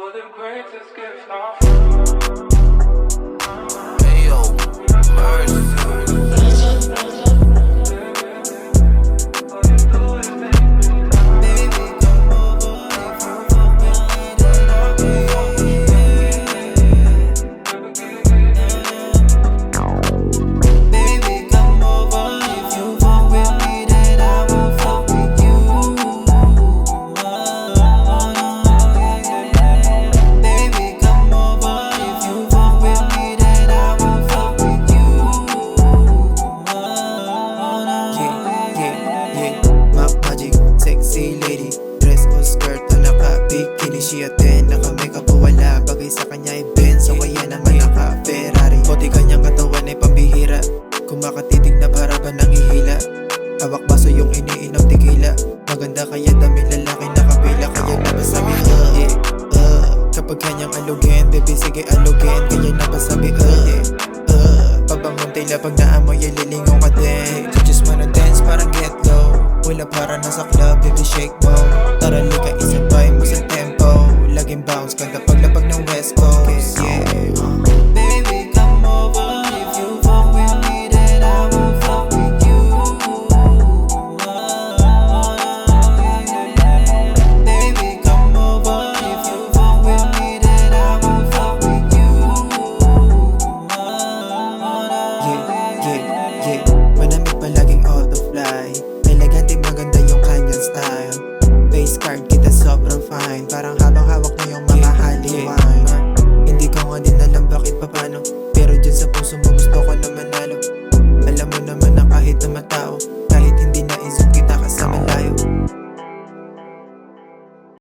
For the greatest gift of Ayo, mercy. Sexy lady, dress o skirt o naka-bikini. Siya din, naka-makeup o wala bagay sa kanya ay Benz o kaya naman naka-Ferrari. Puti kanyang katawan ay pambihira, kung makatitig na para ba nangihila. Hawak baso yung iniinom tequila, maganda kaya dami lalaki nakapila. Kaya napasabi kapag kanyang alugin, baby sige alugin. Kaya napasabi pabangon tila pag naamoy ay lilingaw ka din. You just wanna dance parang get low, wala para nasa club, baby shake mo. Tara lika isabay mo sa tempo, laging bounce kada paglapag ng West Coast. Yeah, baby come over, if you fuck with me then I will fuck with you. Baby come over, if you fuck with me then I will fuck with you. Yeah, manamig palaging auto-fly, elegante maganda yung kanyang style. Face card kita sobrang fine, parang habang hawak na yung mga haliwine. Hindi ko nga din